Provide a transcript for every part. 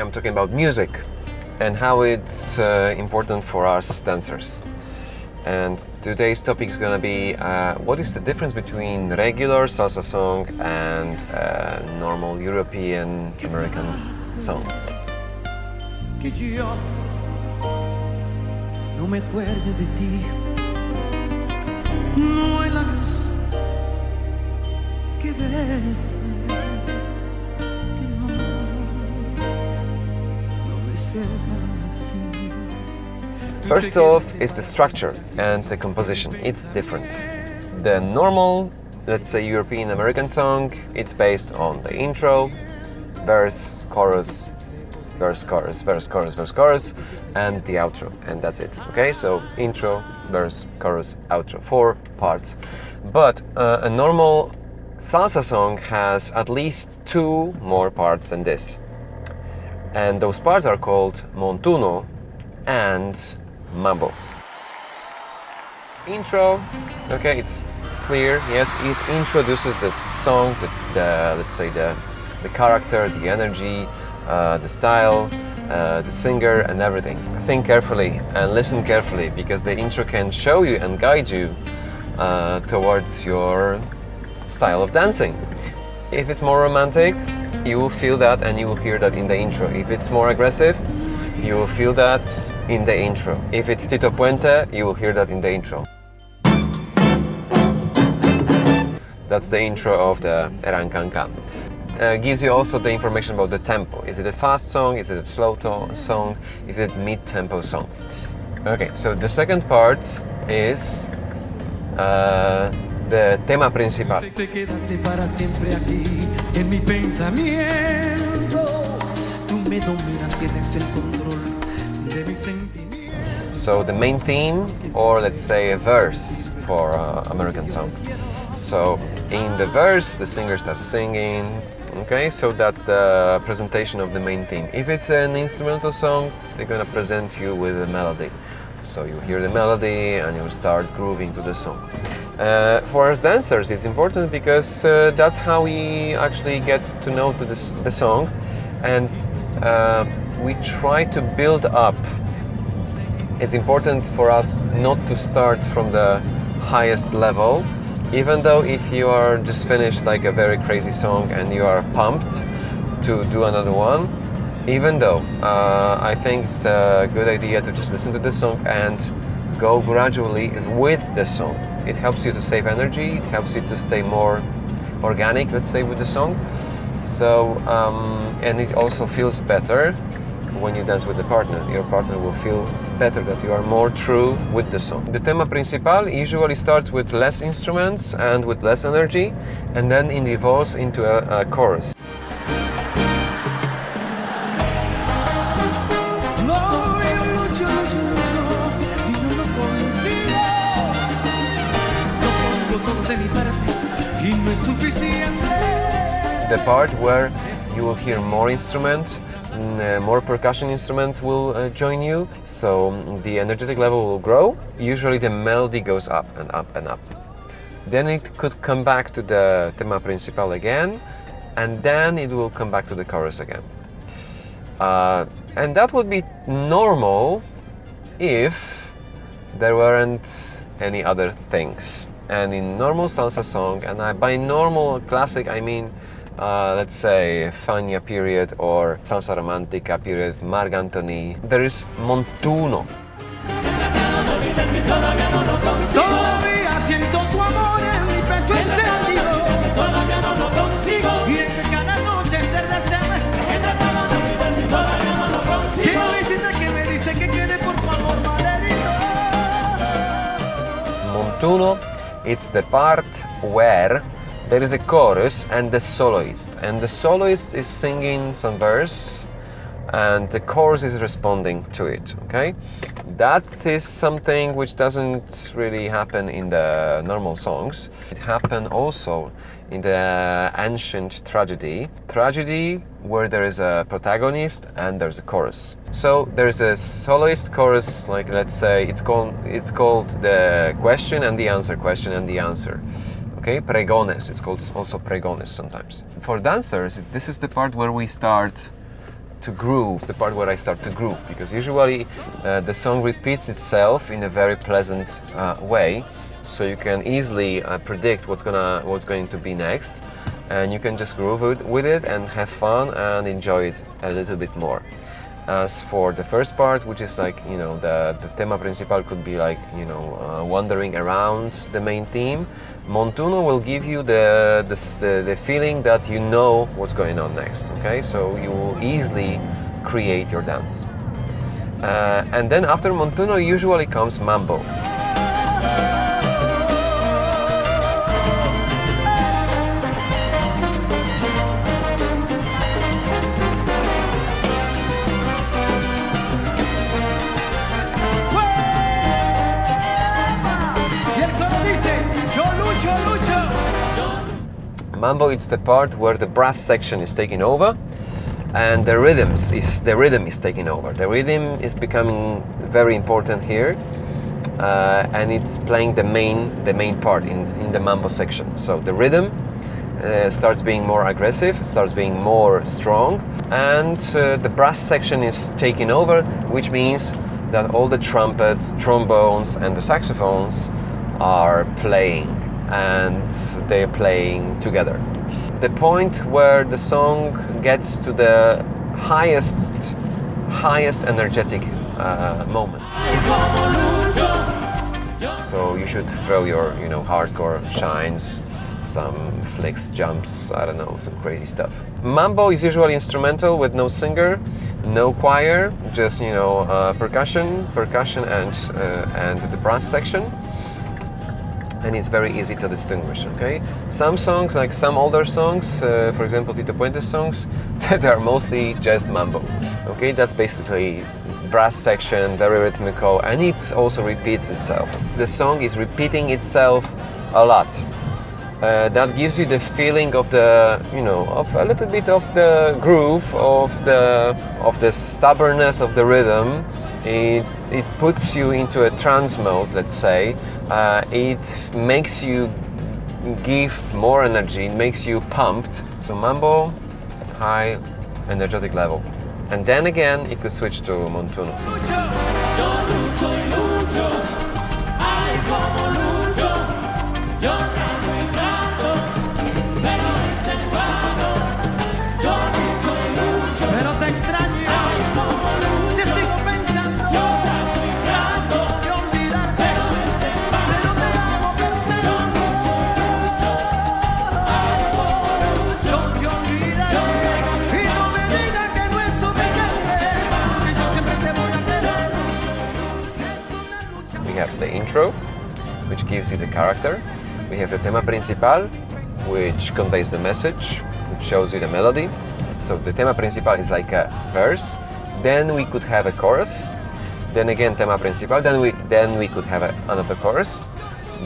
I'm talking about music and how it's important for us dancers. And today's topic is gonna be what is the difference between regular salsa song and normal European American song. Que yo no me acuerde de ti, no hay la luz que bese, que no me sepa aquí. First off is the structure and the composition. It's different. The normal, let's say European American song, it's based on the intro, verse, chorus, verse, chorus, verse, chorus, verse, chorus, and the outro, and that's it. Okay, so intro, verse, chorus, outro, 4 parts. But a normal salsa song has at least 2 more parts than this, and those parts are called Montuno and Mambo. Intro, okay, it's clear. Yes, it introduces the song, the let's say the character, the energy, the style, the singer, and everything. Think carefully and listen carefully, because the intro can show you and guide you towards your style of dancing. If it's more romantic, you will feel that and you will hear that in the intro. If it's more aggressive, you will feel that in the intro. If it's Tito Puente, you will hear that in the intro. That's the intro of the Erancanca. Gives you also the information about the tempo. Is it a fast song? Is it a slow song? Is it mid-tempo song? Okay, so the second part is the tema principal. Te quedaste para siempre aquí en mi pensamiento. Tú me dominas, tienes el control de mis sentimientos. So the main theme, or let's say a verse for American song. So in the verse, the singer starts singing. Okay, so that's the presentation of the main theme. If it's an instrumental song, they're gonna present you with a melody. So you hear the melody and you start grooving to the song. For us dancers, it's important because that's how we actually get to know the song, and we try to build up. It's important for us not to start from the highest level, even though if you are just finished like a very crazy song and you are pumped to do another one, even though I think it's a good idea to just listen to the song and go gradually with the song. It helps you to save energy, it helps you to stay more organic, let's say, with the song. So, and it also feels better when you dance with the partner. Your partner will feel better that you are more true with the song. The tema principal usually starts with less instruments and with less energy, and then it evolves into a chorus. The part where you will hear more instrument, more percussion instrument will join you, so the energetic level will grow. Usually the melody goes up and up and up. Then it could come back to the tema principal again, and then it will come back to the chorus again. And that would be normal if there weren't any other things. And in normal salsa song, and by normal classic I mean let's say Fania period or Salsa Romantica period, Marc Anthony, there is Montuno. Montuno, it's the part where there is a chorus and the soloist, and the soloist is singing some verse and the chorus is responding to it. Okay, that is something which doesn't really happen in the normal songs. It happened also in the ancient tragedy where there is a protagonist and there's a chorus. So there's a soloist chorus, like let's say it's called the question and the answer. Okay, pregones, it's called also pregones sometimes. For dancers, this is the part where we start to groove. It's the part where I start to groove, because usually the song repeats itself in a very pleasant way, so you can easily predict what's going to be next, and you can just groove with it and have fun and enjoy it a little bit more. As for the first part, which is like, you know, the tema principal could be like, you know, wandering around the main theme, Montuno will give you the feeling that you know what's going on next, okay? So you will easily create your dance. And then after Montuno usually comes Mambo. Mambo, it's the part where the brass section is taking over and the rhythm is taking over. The rhythm is becoming very important here, and it's playing the main part in the Mambo section. So the rhythm starts being more aggressive, starts being more strong, and the brass section is taking over, which means that all the trumpets, trombones and the saxophones are playing, and they're playing together. The point where the song gets to the highest energetic moment. So you should throw your, you know, hardcore shines, some flicks, jumps, I don't know, some crazy stuff. Mambo is usually instrumental with no singer, no choir, just, you know, percussion and the brass section. And it's very easy to distinguish, okay? Some songs, like some older songs, for example Tito Puente songs, they are mostly just Mambo, okay? That's basically brass section, very rhythmical, and it also repeats itself. The song is repeating itself a lot. That gives you the feeling of the, you know, of a little bit of the groove, of the stubbornness of the rhythm. It puts you into a trance mode, let's say. It makes you give more energy, it makes you pumped. So Mambo, high energetic level. And then again, it could switch to Montuno. We have the intro, which gives you the character. We have the tema principal, which conveys the message, which shows you the melody. So the tema principal is like a verse. Then we could have a chorus. Then again tema principal. Then we could have another chorus.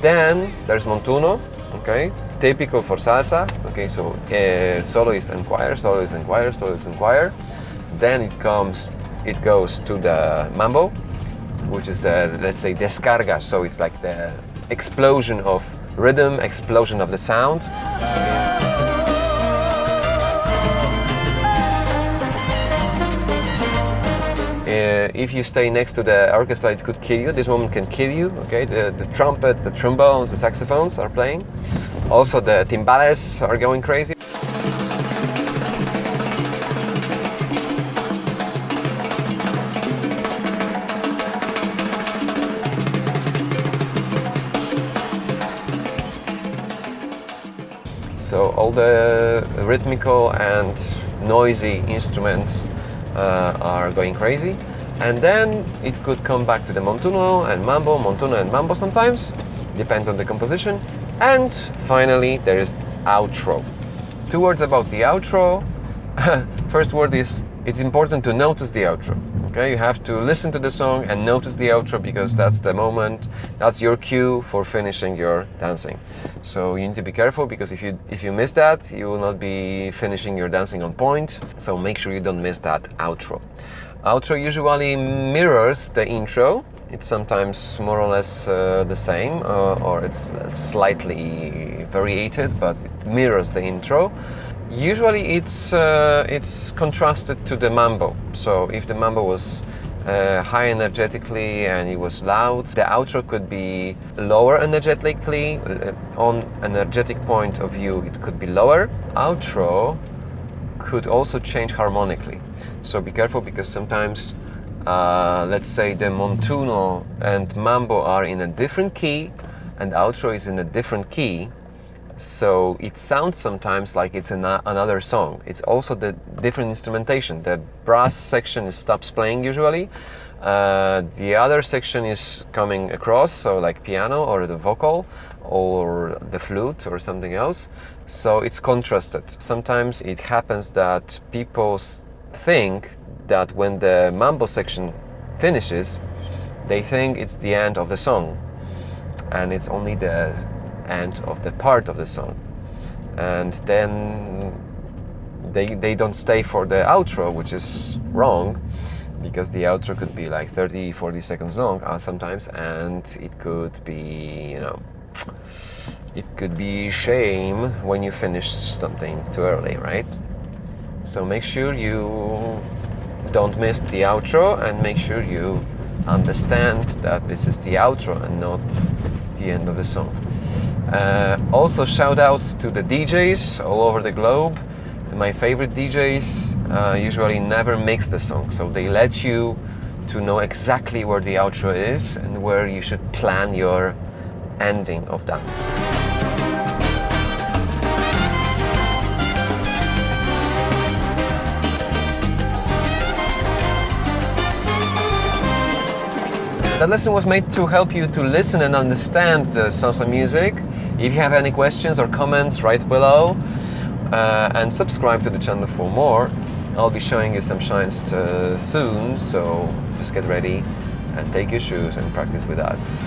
Then there's Montuno, okay, typical for salsa. Okay, so soloist and choir, soloist and choir, soloist and choir. Then it goes to the Mambo, which is the, let's say, descarga, so it's like the explosion of rhythm, explosion of the sound. If you stay next to the orchestra, it could kill you. This moment can kill you, okay? The trumpets, the trombones, the saxophones are playing. Also the timbales are going crazy. So all the rhythmical and noisy instruments are going crazy. And then it could come back to the Montuno and Mambo, Montuno and Mambo sometimes, depends on the composition. And finally there is outro. 2 words about the outro. First word is, it's important to notice the outro. Okay, you have to listen to the song and notice the outro, because that's the moment, that's your cue for finishing your dancing. So you need to be careful, because if you miss that, you will not be finishing your dancing on point. So make sure you don't miss that outro. Outro usually mirrors the intro. It's sometimes more or less the same, or it's slightly variated, but it mirrors the intro. Usually it's contrasted to the mambo. So if the mambo was high energetically and it was loud, the outro could be lower energetically. On energetic point of view, it could be lower. Outro could also change harmonically. So be careful, because sometimes, let's say the Montuno and Mambo are in a different key and outro is in a different key. So it sounds sometimes like it's another song. It's also the different instrumentation. The brass section stops playing usually. The other section is coming across, so like piano or the vocal or the flute or something else. So it's contrasted. Sometimes it happens that people think that when the mambo section finishes, they think it's the end of the song, and it's only the end of the part of the song, and then they don't stay for the outro, which is wrong, because the outro could be like 30-40 seconds long sometimes, and it could be, you know, it could be shame when you finish something too early, right? So make sure you don't miss the outro, and make sure you understand that this is the outro and not the end of the song. Also, shout out to the DJs all over the globe. My favorite DJs usually never mix the song, so they let you to know exactly where the outro is and where you should plan your ending of dance. That lesson was made to help you to listen and understand the salsa music. If you have any questions or comments, write below, and subscribe to the channel for more. I'll be showing you some shines soon, so just get ready and take your shoes and practice with us.